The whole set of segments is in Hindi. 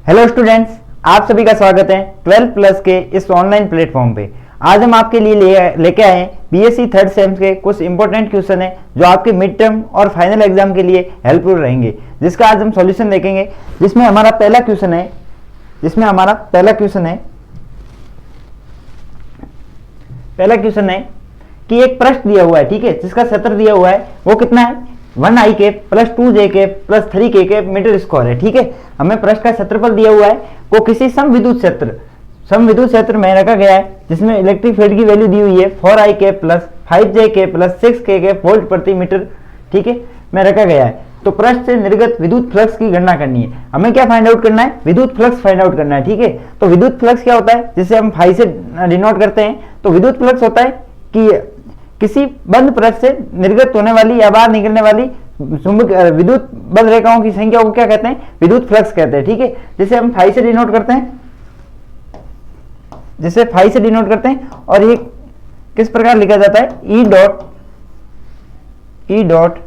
हेलो स्टूडेंट्स, आप सभी का स्वागत है 12 प्लस के इस ऑनलाइन प्लेटफॉर्म पे। आज हम आपके लिए लेके आए हैं बीएससी थर्ड सेम के कुछ इंपॉर्टेंट क्वेश्चन है जो आपके मिड टर्म और फाइनल एग्जाम के लिए हेल्पफुल रहेंगे, जिसका आज हम सॉल्यूशन देखेंगे। जिसमें हमारा पहला क्वेश्चन है कि एक पृष्ठ दिया हुआ है, ठीक है, जिसका क्षेत्र दिया हुआ है वो कितना है 1 आई कैप प्लस 2 जे कैप प्लस 3 के कैप मीटर स्क्वायर है। ठीक है, हमें पृष्ठ का क्षेत्रफल दिया हुआ है को किसी समविद्युत क्षेत्र में रखा गया है, जिसमें इलेक्ट्रिक फील्ड की वैल्यू दी हुई है 4 I cap plus 5 J cap plus 6 के कैप वोल्ट प्रति मीटर, ठीक है, में रखा गया है। तो पृष्ठ से निर्गत विद्युत फ्लक्स की गणना करनी है। हमें क्या फाइंड आउट करना है, विद्युत फ्लक्स फाइंड आउट करना है। ठीक है, तो विद्युत फ्लक्स क्या होता है, जिसे हम फाई से डिनोट करते हैं। तो विद्युत फ्लक्स होता है कि किसी बंद पृष्ठ से निर्गत होने वाली या बाहर निकलने वाली विद्युत बंद रेखाओं की संख्या को क्या कहते हैं, विद्युत फ्लक्स कहते हैं। ठीक है, जिसे हम फाई से डिनोट करते हैं, और ये किस प्रकार लिखा जाता है, ई डॉट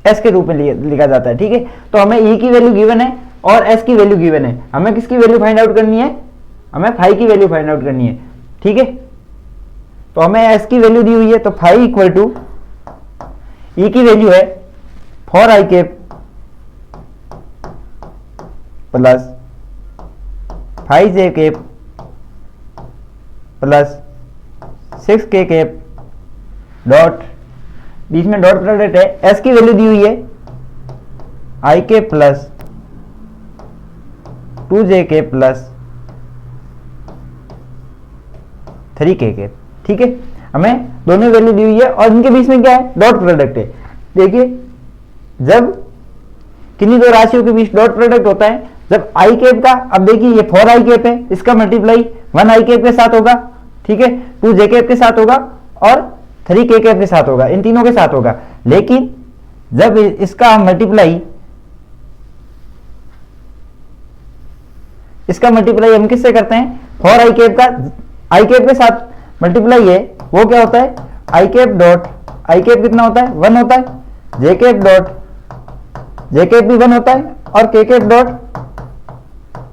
एस के रूप में लिखा जाता है। ठीक है, तो हमें ई की वैल्यू गिवन है और एस की वैल्यू गिवन है। हमें किसकी वैल्यू फाइंड आउट करनी है, हमें फाई की वैल्यू फाइंड आउट करनी है। ठीक है, तो हमें एस की वैल्यू दी हुई है, तो फाई इक्वल टू ई की वैल्यू है 4 I cap plus 5 J cap plus 6 के कैप डॉट, बीच में डॉट प्रोडक्ट है। एस की वैल्यू दी हुई है आई कैप प्लस 2 जे कैप प्लस 3 के कैप। ठीक है, हमें दोनों वैल्यू दी हुई है और इनके बीच में क्या है, डॉट प्रोडक्ट है। देखिए, जब किन्हीं दो राशियों के बीच डॉट प्रोडक्ट होता है, जब आई कैप का, अब देखिए ये 4 आई कैप है, इसका मल्टीप्लाई 1 आई कैप के साथ होगा, ठीक है, 2 जे कैप के साथ होगा और 3 के कैप के साथ होगा, इन तीनों के साथ होगा। लेकिन जब इसका मल्टीप्लाई हम किससे करते हैं, 4 आई कैप का आई कैप के साथ मल्टीप्लाई है, वो क्या होता है, आई कैप डॉट आई कैप कितना होता है, 1 होता है, जे कैप डॉट जे कैप भी 1 होता है और के कैप डॉट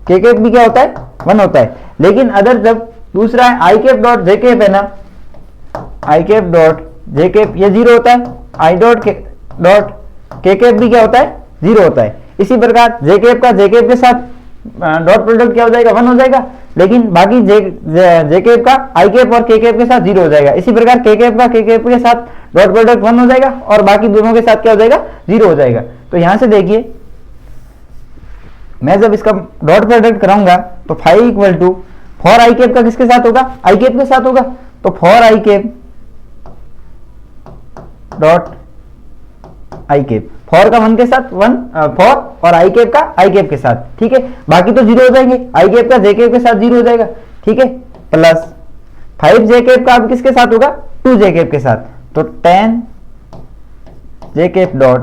के कैप भी क्या होता है, 1 होता है। लेकिन अदर जब दूसरा है आई कैप डॉट जे कैप है ना, आई कैप डॉट जे कैप ये 0 होता है, आई डॉट के कैप भी क्या होता है, 0 होता है। इसी प्रकार जे कैप का जे कैप के साथ डॉट प्रोडक्ट क्या हो जाएगा, 1 हो जाएगा, लेकिन बाकी जे कैप का आई कैप और के कैप के साथ 0 हो जाएगा। इसी प्रकार के कैप का के कैप के साथ डॉट प्रोडक्ट 1 हो जाएगा और बाकी दोनों के साथ क्या हो जाएगा, 0 हो जाएगा। तो यहां से देखिए, मैं जब इसका डॉट प्रोडक्ट कराऊंगा तो phi equal to 4 I cap का किसके साथ होगा, आई कैप के साथ होगा। तो 4 I cap dot I cap, 4 का 1 के साथ 1 4 और आई कैप का आई कैप के साथ, ठीक है, बाकी तो 0 हो जाएंगे, आई कैप का जे कैप के साथ 0 हो जाएगा, ठीक है, प्लस 5 जे कैप का अब किसके साथ होगा, 2 जे कैप के साथ, तो 10 जे कैप डॉट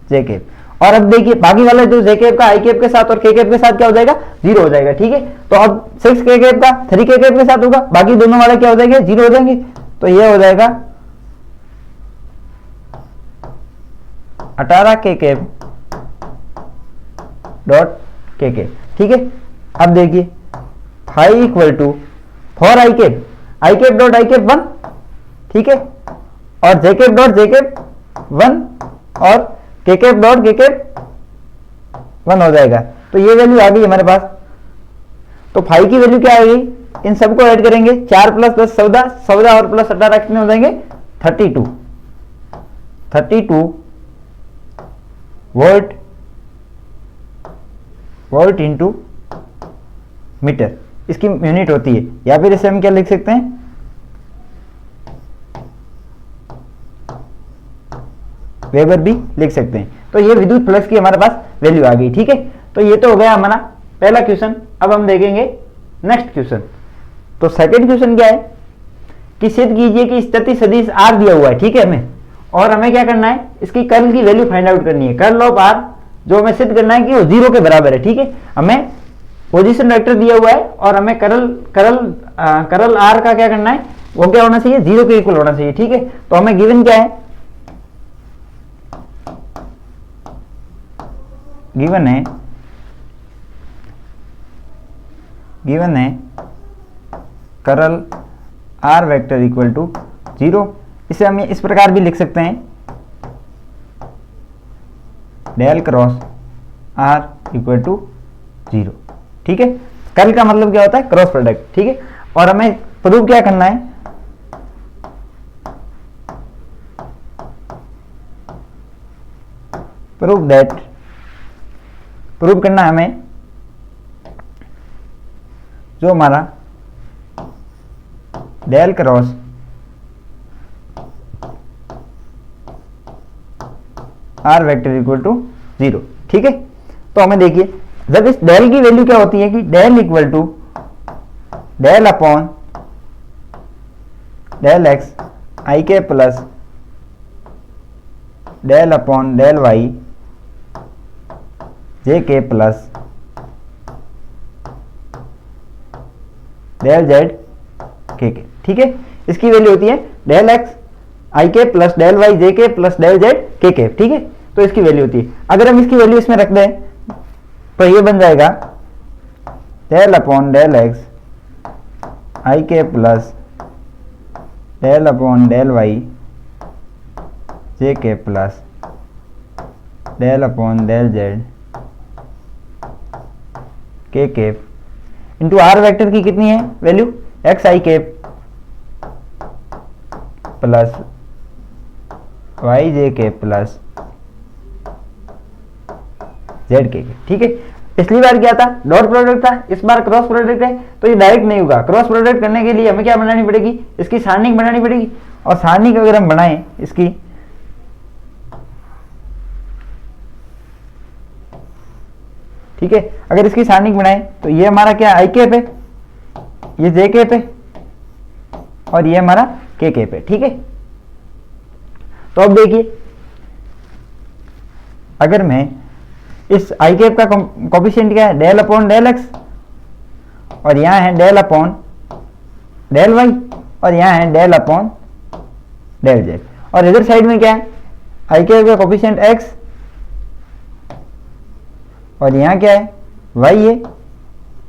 जे कैप। और अब देखिए बाकी वाला जो जे कैप का आई कैप के साथ और के कैप के साथ क्या हो जाएगा, 0 हो जाएगा। ठीक है, तो अब 6 के कैप का 3 के कैप के साथ होगा, बाकी दोनों वाले क्या हो जाएंगे, 0 हो जाएंगे। तो ये हो जाएगा 18 के कैप डॉट के कैप। ठीक है, अब देखिए phi equal to 4 I cap dot I cap 1, ठीक है, और J cap dot J cap 1 और के कैप डॉट के कैप 1 हो जाएगा। तो ये वैल्यू आ गई हमारे पास। तो फाई की वैल्यू क्या आ गई, इन सबको ऐड करेंगे, 4 प्लस 10 14 और प्लस 18 कितने हो जाएंगे, 32 वोल्ट इंटू मीटर, इसकी यूनिट होती है। या फिर इसे हम क्या लिख सकते हैं, वेबर भी लिख सकते हैं। तो ये विद्युत फ्लक्स की हमारे पास वैल्यू आ गई। ठीक है, तो ये तो हो गया हमारा पहला क्वेश्चन। अब हम देखेंगे नेक्स्ट क्वेश्चन। तो सेकंड क्वेश्चन क्या है कि सिद्ध कीजिए कि स्थिति सदिश आर दिया हुआ है, ठीक है, हमें, और हमें क्या करना है, इसकी कर्ल की वैल्यू फाइंड आउट करनी है। कर्ल ऑफ आर जो हमें सिद्ध करना है कि वो 0 के बराबर है। ठीक है, हमें पोजीशन वेक्टर दिया हुआ है और हमें करल आर का क्या करना है, वो क्या होना चाहिए, 0 के इक्वल होना चाहिए। ठीक है, तो हमें गिवन क्या है, गिवन है गिवन है curl R vector equal to 0। इसे हम इस प्रकार भी लिख सकते हैं del cross R equal to 0। ठीक है, कर्ल का मतलब क्या होता है? Cross product. ठीक है, और हमें प्रूव क्या करना है? प्रूव करना है हमें जो हमारा del cross R vector equal to 0। ठीक है, तो हमें देखिए जब इस डेल की वैल्यू क्या होती है कि del equal to del upon del x i k plus del upon del y j k plus del z के। ठीक है, इसकी वैल्यू होती है del x i k plus del y j k plus del z के। ठीक है, तो इसकी वैल्यू होती है। अगर हम इसकी वैल्यू इसमें रख दें तो ये बन जाएगा del upon del x i k plus del upon del y j k plus del upon del z k into r vector की कितनी है value? X i k plus Y j k plus Z के। ठीक है, पिछली बार क्या था? डॉट प्रोडक्ट था, इस बार क्रॉस प्रोडक्ट है, तो ये डायरेक्ट नहीं होगा। क्रॉस प्रोडक्ट करने के लिए हमें क्या बनानी पड़ेगी? इसकी सारणिक बनानी पड़ेगी। और सारणिक अगर हम बनाएं इसकी, ठीक है, अगर इसकी सारणिक बनाएं तो ये हमारा क्या आई कैप है, ये जे कैप है और ये हमारा के कैप है। ठीक है, तो अब देखिए अगर मैं इस आई कैप का कोफिशिएंट क्या है? डेल अपॉन डेल एक्स, और यहां है डेल अपॉन डेल वाई, और यहां है डेल अपॉन डेल जेड, और इधर साइड में क्या है? आई कैप का कोफिशिएंट एक्स, और यहां क्या है? वाई है,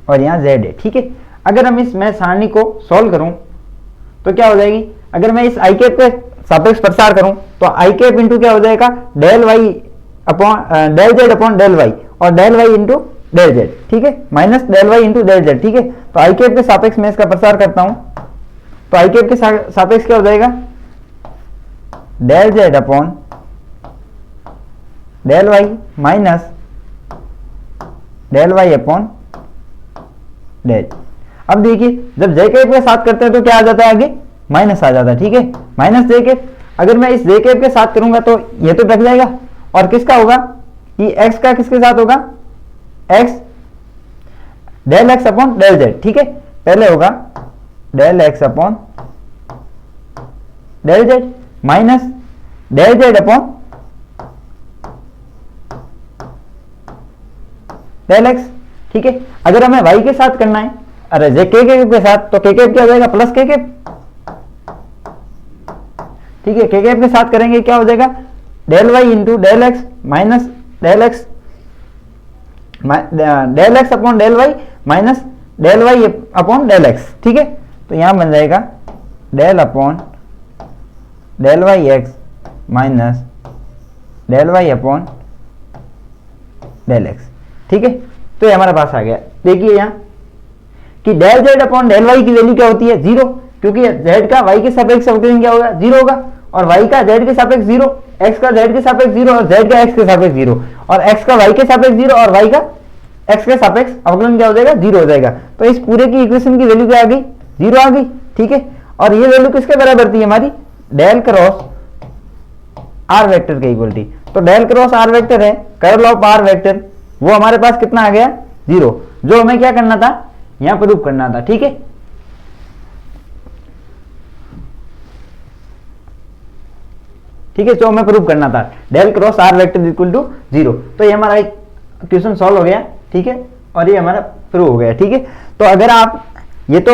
और यहां जेड है। ठीक है, अगर हम इस मैं सारणी को सॉल्व करूं तो क्या हो जाएगी? अगर मैं इस आई कैप के सापेक्ष प्रसार करूं तो आई कैप इंटू क्या हो जाएगा? Del Y upon del Z upon del y, और del Y into del Z. ठीक है, minus del Y into del Z. ठीक है, तो आई कैप के सापेक्ष में इसका प्रसार करता हूं तो आई कैप के सापेक्ष क्या हो जाएगा? Del Z upon del Y minus del Y upon del. अब देखिए जब जे कैप के साथ करते हैं तो क्या आ जाता है? आगे माइनस आ जाता है। ठीक है, माइनस जे कैप। अगर मैं इस जे कैप के साथ करूंगा तो ये तो कट जाएगा, और किसका होगा? कि एक्स का किसके साथ होगा? X del X upon del Z. ठीक है, पहले होगा del X upon del Z minus del Z upon del X. ठीक है, अगर हमें वाई के साथ करना है, अरे जे के साथ, तो के क्या हो जाएगा? प्लस के। ठीक है, के साथ करेंगे क्या हो जाएगा? Del Y into del X minus del X, del X upon del Y minus del Y upon del X. ठीक है, तो यहां बन जाएगा del upon del Y X minus del Y upon del X. ठीक है, तो ये हमारे पास आ गया। देखिए यहां कि del Z upon del Y की वैल्यू क्या होती है? 0, क्योंकि जेड का वाई के सापेक्ष अवकलन क्या होगा? 0 होगा, और वाई का जेड के सापेक्ष 0, एक्स का जेड के सापेक्ष 0, और जेड का एक्स के सापेक्ष 0, और एक्स का वाई के सापेक्ष 0, और वाई का एक्स के सापेक्ष अवकलन क्या हो जाएगा? 0 हो जाएगा। तो इस पूरे की इक्वेशन की वैल्यू क्या आ गई? 0 आ गई। ठीक है, और ये वैल्यू किसके बराबर थी हमारी? डेल क्रॉस आर वेक्टर के इक्वल थी। तो डेल क्रॉस आर वेक्टर है, कर्ल ऑफ आर वेक्टर, वो हमारे पास कितना आ गया? 0, जो हमें क्या करना था? यहां प्रूव करना था। ठीक है, ठीक है, जो हमें प्रूव करना था del cross R vector equal to 0। तो ये हमारा एक क्वेश्चन सॉल्व हो गया। ठीक है, और ये हमारा प्रूव हो गया। ठीक है, तो अगर आप, ये तो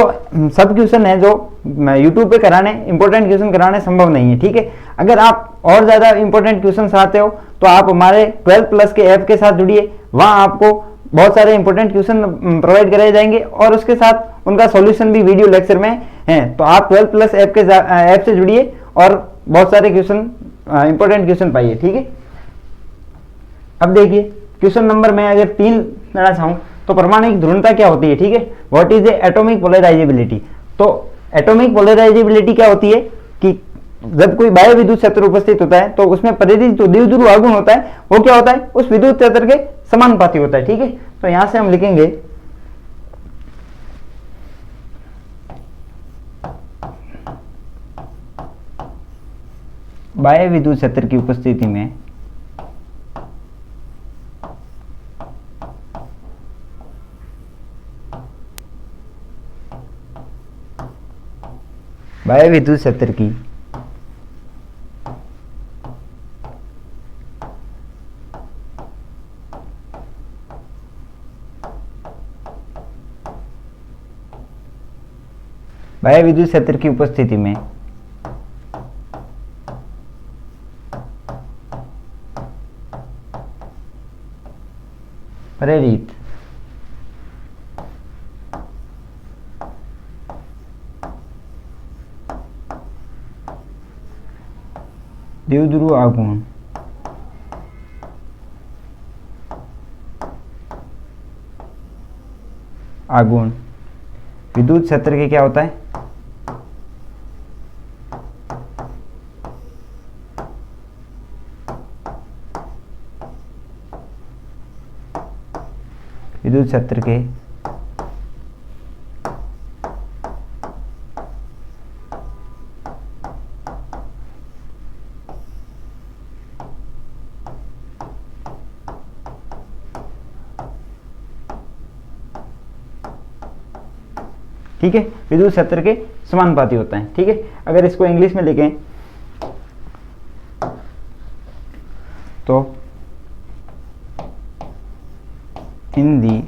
सब क्वेश्चन है जो यूट्यूब पे कराने, इंपॉर्टेंट क्वेश्चन कराने संभव नहीं है। ठीक है, अगर आप और ज्यादा इंपॉर्टेंट क्वेश्चन चाहते हो तो आप हमारे 12+ के ऐप के साथ जुड़िए। वहां आपको बहुत सारे इंपॉर्टेंट क्वेश्चन प्रोवाइड कराए जाएंगे और उसके साथ उनका सॉल्यूशन भी वीडियो लेक्चर में है। तो आप 12 प्लस ऐप से जुड़िए और बहुत सारे क्वेश्चन इंपॉर्टेंट क्वेश्चन पाइए, ठीक है। अब देखिए क्वेश्चन नंबर में अगर 3 लेना चाहूँ तो परमाणुक ध्रुवता क्या होती है, ठीक है। What is a atomic polarisability. तो एटॉमिक पोलराइजेबिलिटी क्या होती है कि जब कोई बाह्य विद्युत क्षेत्र उपस्थित होता है तो उसमें प्रतिदिन जो द्विध्रुव आघूर्ण होता है वो क्या होता है, उस विद्युत क्षेत्र के समानुपाती होता है, ठीक है। तो यहां से हम लिखेंगे बाह्य विद्युत क्षेत्र की उपस्थिति में बाह्य विद्युत क्षेत्र की बाह्य विद्युत क्षेत्र की उपस्थिति में प्रेरित द्विध्रुव आघूर्ण विद्युत क्षेत्र के क्या होता है, विद्युत क्षेत्र के ठीक है, विद्युत क्षेत्र के समानुपाती होता है, ठीक है। अगर इसको इंग्लिश में लिखें तो इन दी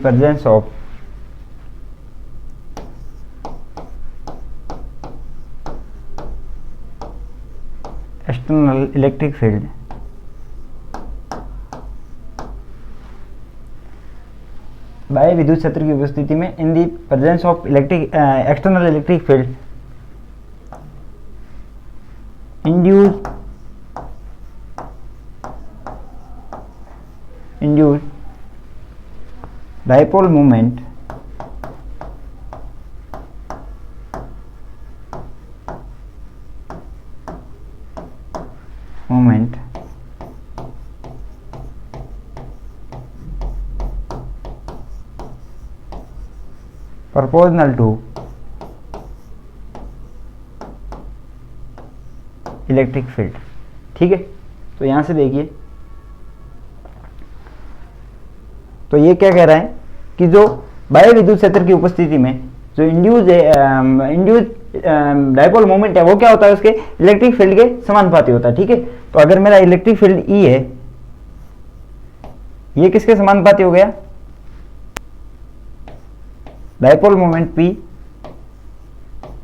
presence of external electric field बाह्य विद्युत क्षेत्र की उपस्थिति में in the presence of external electric field induce dipole moment proportional to electric field, ठीक है। तो यहां से देखिए, तो ये क्या कह रहा है कि जो बाह्य विद्युत क्षेत्र की उपस्थिति में जो इंड्यूस डाइपोल मोमेंट है वो क्या होता है, उसके इलेक्ट्रिक फील्ड के समानुपाती होता है, ठीक है। तो अगर मेरा इलेक्ट्रिक फील्ड ई है, ये किसके समानुपाती हो गया, डाइपोल मोमेंट पी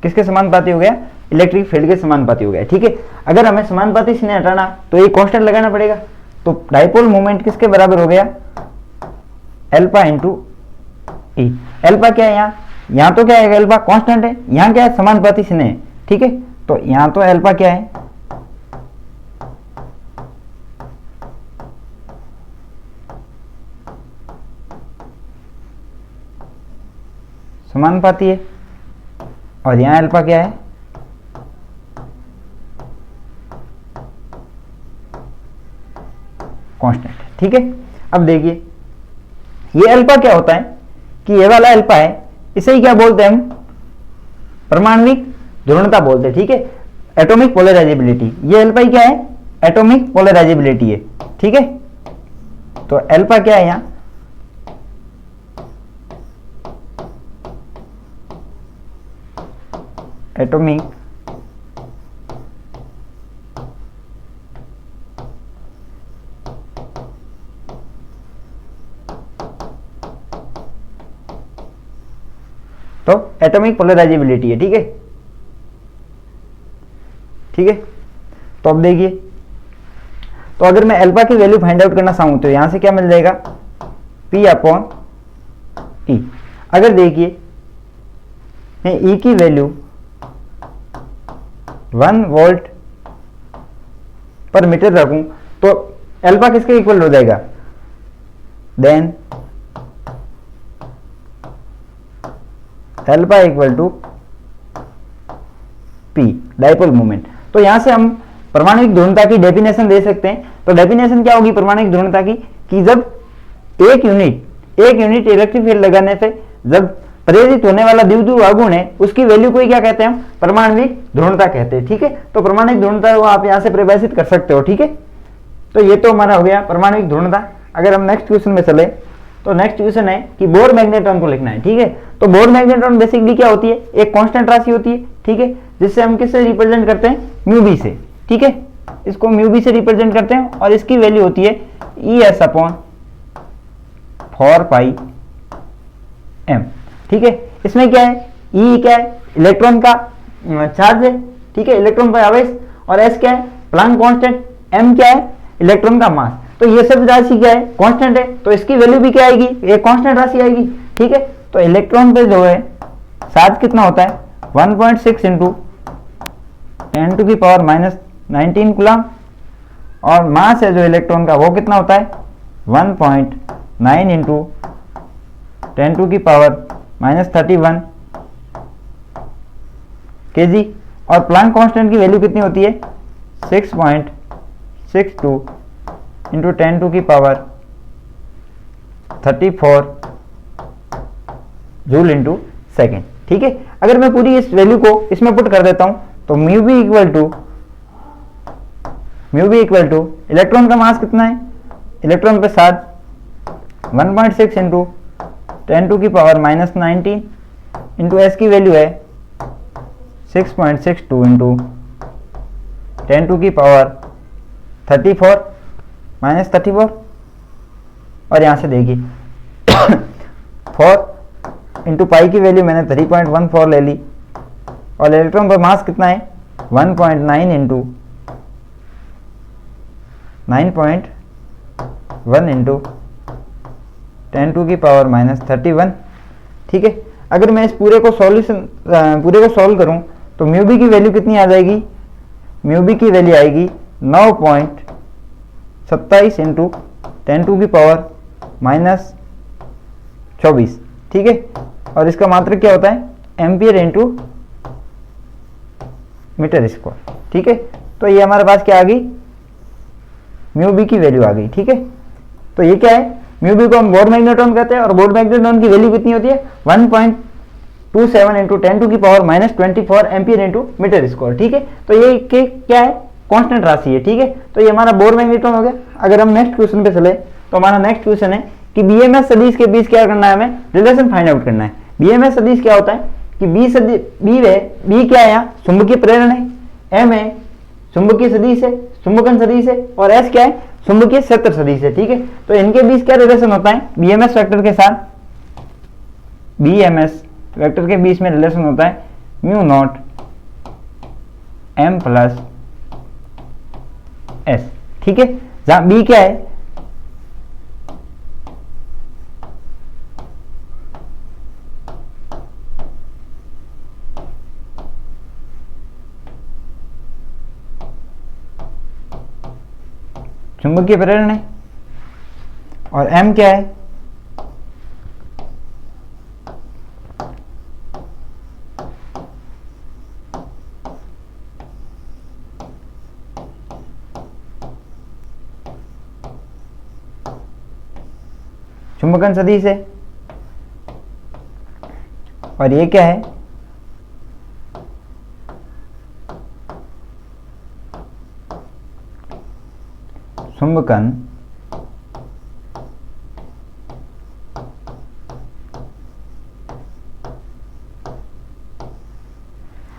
किसके समानुपाती हो गया, इलेक्ट्रिक फील्ड के समानुपाती हो गया, ठीक है। अगर हमें समानुपाती से हटाना तो ये कांस्टेंट लगाना पड़ेगा। तो डाइपोल मोमेंट किसके बराबर हो गया, एल्फा इंटू ई। एल्फा क्या है, यहाँ तो क्या है, एल्फा कांस्टेंट है, यहाँ क्या है, समानुपाती से है, ठीक है। तो यहाँ तो एल्फा क्या है, समानुपाती है, और यहाँ अल्फा क्या है, कांस्टेंट, ठीक है। अब देखिए ये अल्फा क्या होता है कि ये वाला अल्फा है, इसे ही क्या बोलते हैं हम, परमाणविक ध्रुवणता बोलते हैं, ठीक है, एटॉमिक पोलराइजेबिलिटी। ये अल्फा ही क्या है, एटॉमिक पोलराइजेबिलिटी है, ठीक है। तो अल्फा क्या है यहाँ, एटॉमिक तो एटॉमिक पोलराइजेबिलिटी है, ठीक है। ठीक है, तो अब देखिए, तो अगर मैं अल्फा की वैल्यू फाइंड आउट करना चाहूं तो यहां से क्या मिल जाएगा, P अपॉन E। अगर देखिए मैं E की वैल्यू 1 वोल्ट पर मीटर रखूं तो अल्फा किसके इक्वल हो जाएगा, then alpha equal to P dipole moment. तो यहां से हम परमाणुविक ध्रुवता की डेफिनेशन दे सकते हैं। तो डेफिनेशन क्या होगी परमाणुविक ध्रुवता की, कि जब एक यूनिट इलेक्ट्रिक फील्ड लगाने से जब प्रेरित होने वाला द्विध्रुव आघूर्ण है उसकी वैल्यू को क्या कहते हैं, हम परमाणुविक ध्रुवता कहते हैं। ठीक है, तो परमाणुविक ध्रुवता को आप यहां से परिभाषित कर सकते हो। ठीक है, तो ये तो हमारा हो गया परमाणुविक ध्रुवता। अगर हम नेक्स्ट क्वेश्चन में चले तो नेक्स्ट क्वेश्चन है कि बोर मैग्नेट्रॉन को लिखना है। ठीक है, तो बोर मैग्नेट्रॉन बेसिकली क्या होती है, एक कांस्टेंट राशि होती है। ठीक है, जिससे हम किससे रिप्रेजेंट करते हैं, म्यू बी से। ठीक है, इसको म्यू बी से रिप्रेजेंट करते हैं और इसकी वैल्यू होती है ई एस अपॉन 4 पाई एम। ठीक है, इसमें क्या है, ई क्या है, इलेक्ट्रॉन का चार्ज है। ठीक है, इलेक्ट्रॉन का आवेश, और एस क्या है, प्लांक कांस्टेंट, एम क्या है, इलेक्ट्रॉन का मास। तो ये सब राशि क्या है, कांस्टेंट है, तो इसकी वैल्यू भी क्या आएगी, एक कांस्टेंट राशि आएगी। ठीक है, तो इलेक्ट्रॉन पे जो है चार्ज कितना होता है, 1.6 इंटू 10 टू की पावर -19 कूलम, और मास है जो इलेक्ट्रॉन का वो कितना होता है, 1.9 इंटू 10 टू की पावर -31 kg, और प्लांक कांस्टेंट की वैल्यू कितनी होती है, 6.62 इंटू 10 टू की पावर 34 जूल इंटू सेकेंड। ठीक है, अगर मैं पूरी इस वैल्यू को इसमें पुट कर देता हूं तो mu B equal to electron का मास कितना है, इलेक्ट्रॉन पे चार्ज 1.6 इंटू 10 टू की पावर -19 इंटू एस की वैल्यू है 6.62 इंटू 10 टू की पावर 34 -34, और यहां से देखिए 4 इंटू पाई की वैल्यू मैंने 3.14 ले ली, और इलेक्ट्रॉन पर मास कितना है 1.9 इंटू 9.1 इंटू 10 टू की पावर -31। ठीक है, अगर मैं इस पूरे को सॉल्व करूं तो म्यू बी की वैल्यू कितनी आ जाएगी, म्यू बी की वैल्यू आएगी 9.27 इंटू 10 टू की पावर -24। ठीक है, और इसका मात्रक क्या होता है, एम्पियर इंटू मीटर स्क्वायर। ठीक है, तो ये हमारे पास क्या आ गई, म्यू बी की वैल्यू आ गई। ठीक है, तो ये क्या है, म्यू बी को हम बोर मैग्नेट्रॉन कहते हैं, और बोर मैग्नेट्रॉन की वैल्यू कितनी होती है, 1.27 इंटू 10 टू की power -24 ampere into metre square. ठीक है, तो ये क्या है, कांस्टेंट राशि है। ठीक है, तो ये हमारा बोर मैग्नेट्रॉन हो गया। अगर हम नेक्स्ट क्वेश्चन पे चले तो हमारा नेक्स्ट क्वेश्चन है कि बीएमएस सदिश के बीच क्या करना है, हमें रिलेशन फाइंड आउट करना है। बीएमएस सदिश क्या होता है कि बी क्या है, यहाँ चुंबकीय प्रेरण है, एम है चुंबकीय सदिश है, चुंबकन सदिश है, और एस क्या है, चुंबकीय क्षेत्र सदिश है। ठीक है, तो इनके बीच क्या रिलेशन होता है, बीएमएस वेक्टर के साथ, बीएमएस वेक्टर के बीच में रिलेशन होता है mu naught M plus S. ठीक है, जहां बी क्या है, चुंबकीय प्रेरण है, और एम क्या है, चुंबकन सदिश है, और ये क्या है, चुंबकन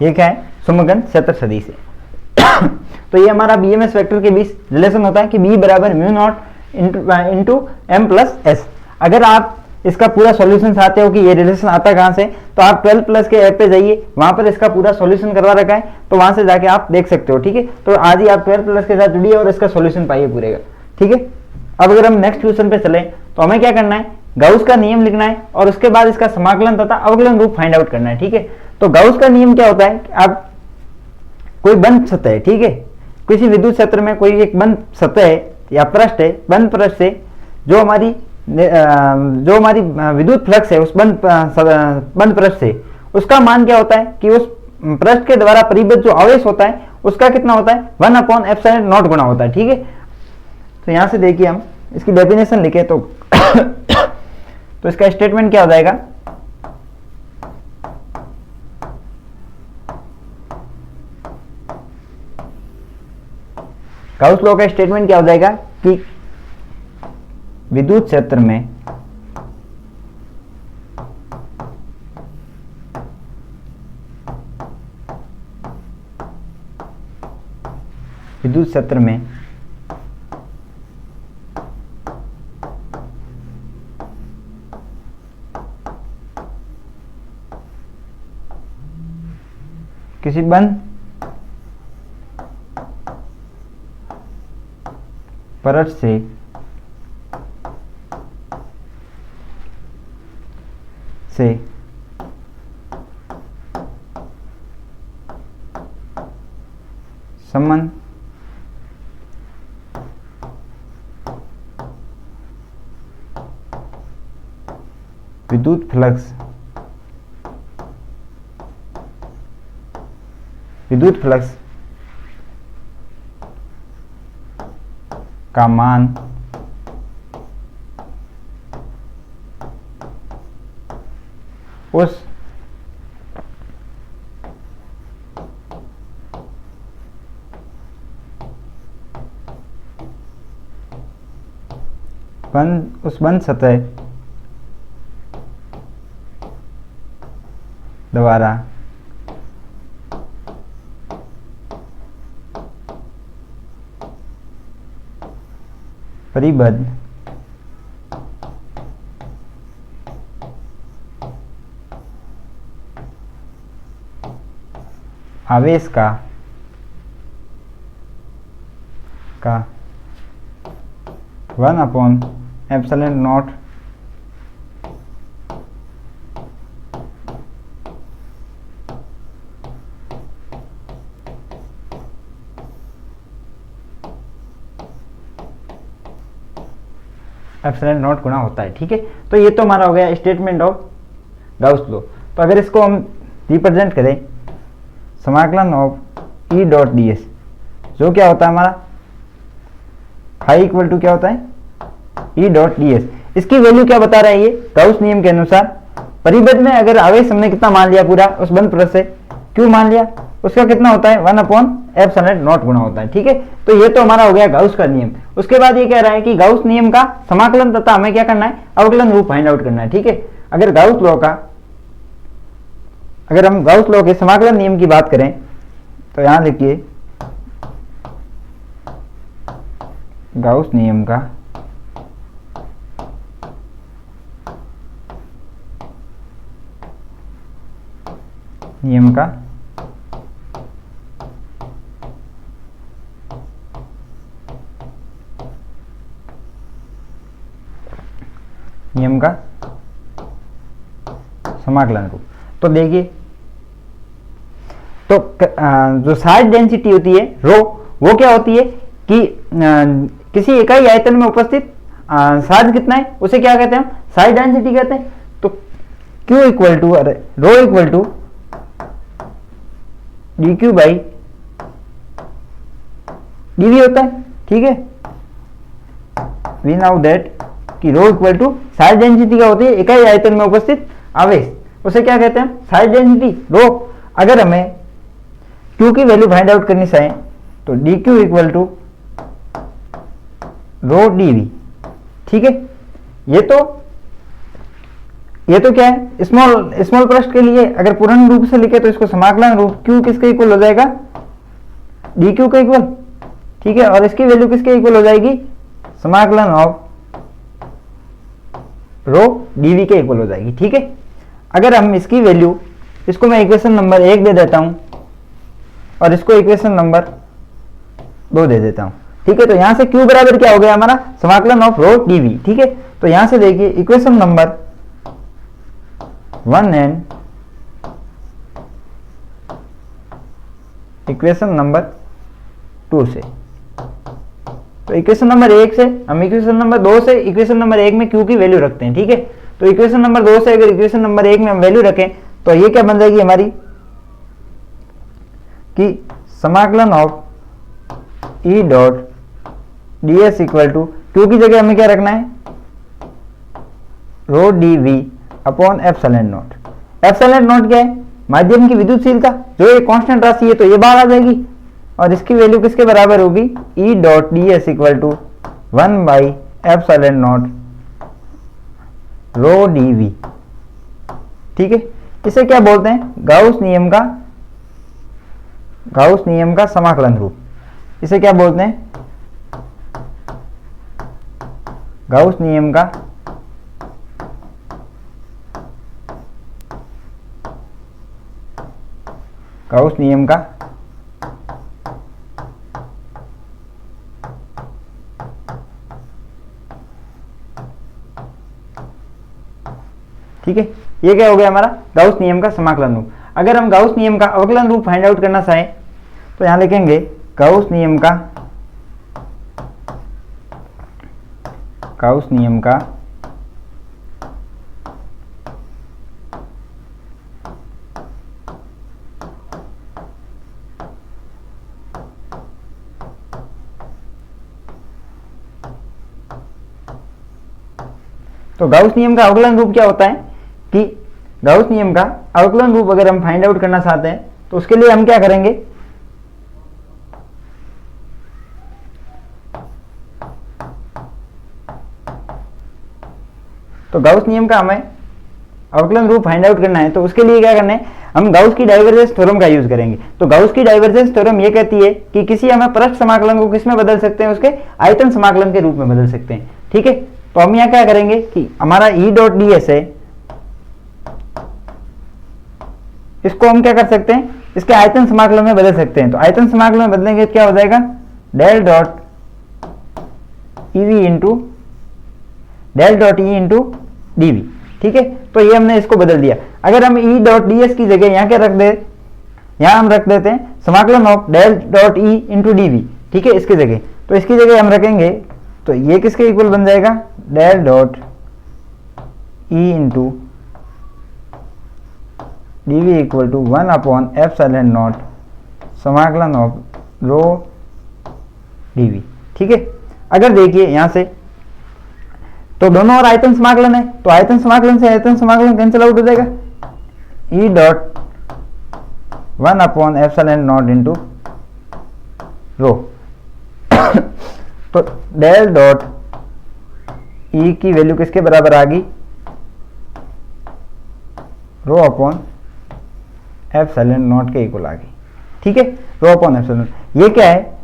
ये क्या है, चुंबकन क्षेत्र सदिश है। तो ये हमारा बीएमएस वेक्टर के बीच रिलेशन होता है कि बी बराबर mu naught into M plus S. अगर आप इसका पूरा सॉल्यूशन चाहते हो कि ये रिलेशन आता कहाँ से, तो आप 12 प्लस के ऐप पे जाइए, वहां पर इसका पूरा सॉल्यूशन करवा रखा है, तो वहां से जाके आप देख सकते हो। ठीक है, तो आज ही आप 12 प्लस के साथ जुड़िए और इसका सॉल्यूशन पाइए पूरे का। ठीक है, अब अगर हम नेक्स्ट क्वेश्चन पे चले तो हमें क्या करना है, गाउस का नियम लिखना है और उसके बाद इसका समाकलन तथा अवकलन रूप फाइंड आउट करना है। ठीक है, तो गाउस का नियम क्या होता है, आप कोई बंद सतह है, ठीक है, किसी विद्युत क्षेत्र में कोई एक बंद सतह है या पृष्ठ है, बंद पृष्ठ से जो हमारी विद्युत फ्लक्स है उस बंद पृष्ठ से, उसका मान क्या होता है कि उस पृष्ठ के द्वारा परिबद्ध जो आवेश होता है उसका कितना होता है, 1/ε0 गुना होता है। ठीक है, तो यहां से देखिए हम इसकी डेफिनेशन लिखे तो तो इसका स्टेटमेंट क्या हो जाएगा, गाउस लॉ का स्टेटमेंट क्या हो जाएगा कि विद्युत क्षेत्र में किसी बंद पृष्ठ से संबंध विद्युत फ्लक्स का मान उस बंद सतह द्वारा परिबद्ध आवेश का 1/ε0 ε0 गुना होता है। ठीक है, तो ये तो हमारा हो गया स्टेटमेंट ऑफ गाउस लॉ। तो अगर इसको हम रिप्रेजेंट करें, समाकलन of E dot D S, जो क्या होता है हमारा फाई इक्वल टू क्या होता है ई डॉट डी एस, इसकी वैल्यू क्या बता रहा है ये गाउस नियम के अनुसार, परिबद्ध में अगर आवेश हमने कितना मान लिया पूरा उस बंद पृष्ठ से, क्यों मान लिया, उसका कितना होता है 1/ε0 गुना होता है। ठीक है, तो ये तो हमारा हो गया गाउस का नियम। उसके बाद ये कह रहा है कि गाउस नियम का समाकलन तथा हमें क्या करना है, अवकलन रूप फाइंड आउट करना है। ठीक है, अगर हम गाउस लॉ के समाकलन नियम की बात करें तो यहां लिखिए गाउस नियम का समाकलन रूप। तो देखिए, तो जो साइड डेंसिटी होती है रो, वो क्या होती है कि किसी इकाई आयतन में उपस्थित चार्ज कितना है उसे क्या कहते हैं हम, साइड डेंसिटी कहते हैं। तो Q equal to rho equal to dQ by dV होता है। ठीक है, वी नाउ दैट कि rho equal to side density क्या होती है, इकाई आयतन में उपस्थित आवेश, उसे क्या कहते हैं साइड डेंसिटी रो। अगर हमें Q की वैल्यू फाइंड आउट करनी चाहिए तो dQ equal to rho dV। ठीक है, ये तो क्या है स्मॉल पृष्ठ के लिए अगर पूर्ण रूप से लिखे तो इसको समाकलन रूप Q किसके इक्वल हो जाएगा, dQ के इक्वल। ठीक है, और इसकी वैल्यू किसके इक्वल हो जाएगी, समाकलन ऑफ रो dv के इक्वल हो जाएगी। ठीक है, अगर हम इसकी वैल्यू, इसको मैं इक्वेशन नंबर 1 दे देता हूं और इसको इक्वेशन नंबर 2 दे देता हूं। ठीक है, तो यहां से q बराबर क्या हो गया हमारा, समाकलन ऑफ रो dv। ठीक है, तो यहां से देखिए equation number 1 and equation number 2 से, तो इक्वेशन नंबर 1 से हम इक्वेशन नंबर 2 से इक्वेशन नंबर 1 में q की वैल्यू रखते हैं। ठीक है, तो इक्वेशन नंबर 2 से अगर इक्वेशन नंबर 1 में हम वैल्यू रखें तो ये क्या बन जाएगी हमारी कि समाकलन of E dot D S equal to q की जगह हमें क्या रखना है, rho D v upon epsilon naught. Epsilon naught क्या है, माध्यम की विद्युतशीलता, जो ये कांस्टेंट राशि है तो ये बाहर आ जाएगी और इसकी वैल्यू किसके बराबर होगी, E dot D S equal to 1 by epsilon naught rho D V. ठीक है, इसे क्या बोलते हैं, गाउस नियम का समाकलन रूप। इसे क्या बोलते हैं, गाउस नियम का ठीक है, ये क्या हो गया हमारा गाउस नियम का समाकलन रूप। अगर हम गाउस नियम का अवकलन रूप फाइंड आउट करना चाहें तो यहां लिखेंगे गाउस नियम का तो गाउस नियम का अवकलन रूप क्या होता है कि गाउस नियम का अवकलन रूप अगर हम फाइंड आउट करना चाहते हैं तो उसके लिए हम क्या करेंगे, तो गाउस नियम का हमें अवकलन रूप फाइंड आउट करना है तो उसके लिए क्या करना है, हम गाउस की डाइवर्जेंस थ्योरम का यूज करेंगे। तो गाउस की डाइवर्जेंस थ्योरम ये कहती है कि किसी हमें पृष्ठ समाकलन को किस में बदल सकते हैं, उसके आयतन समाकलन के रूप में बदल सकते हैं। ठीक है, तो हम यहाँ क्या करेंगे कि हमारा E डॉट डी एस है, इसको हम क्या कर सकते हैं, इसके आयतन समाकलन में बदल सकते हैं। तो आयतन समाकलन में बदलेंगे क्या हो जाएगा, del dot E into DV. ठीक है, तो ये हमने इसको बदल दिया। अगर हम E डॉट डी एस की जगह यहाँ क्या रख दे, यहाँ हम रख देते हैं समाकलन of del dot E into DV. ठीक है, इसकी जगह, तो इसकी जगह हम रखेंगे तो ये किसके इक्वल बन जाएगा, del dot E into dv equal to 1 upon epsilon naught समाकलन ऑफ रो dv। ठीक है, अगर देखिए यहां से तो दोनों और आयतन समाकलन है, तो आयतन समाकलन से आयतन समाकलन कैंसिल आउट हो जाएगा, E dot 1 upon epsilon not into rho. तो डेल डॉट E की वैल्यू किसके बराबर आ गई, रो अपॉन एप्सिलॉन नॉट के इक्वल आ गई। ठीक है, रो अपॉन एप्सिलॉन, ये क्या है,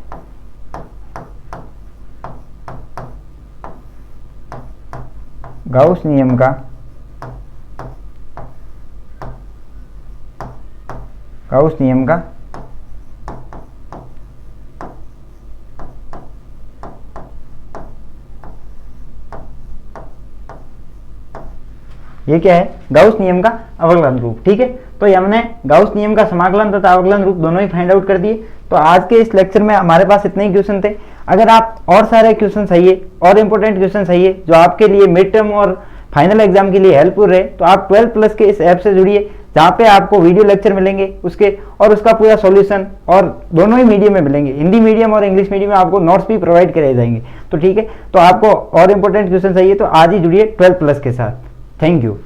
गाउस नियम का ये क्या है, गाउस नियम का अवकलन रूप। ठीक है, तो ये हमने गाउस नियम का समाकलन तथा अवकलन रूप दोनों ही फाइंड आउट कर दिए। तो आज के इस लेक्चर में हमारे पास इतने ही क्वेश्चन थे। अगर आप और सारे क्वेश्चन चाहिए और इंपॉर्टेंट क्वेश्चन चाहिए जो आपके लिए मिड टर्म और फाइनल एग्जाम के लिए हेल्पफुल रहे, तो आप 12 प्लस के इस ऐप से जुड़िए, जहाँ पे आपको वीडियो लेक्चर मिलेंगे उसके और उसका पूरा सॉल्यूशन, और दोनों ही मीडियम में मिलेंगे, हिंदी मीडियम और इंग्लिश मीडियम में आपको नोट्स भी प्रोवाइड कराए जाएंगे। तो ठीक है, तो आपको और इंपॉर्टेंट क्वेश्चन चाहिए तो आज ही जुड़िए 12 प्लस के साथ। Thank you.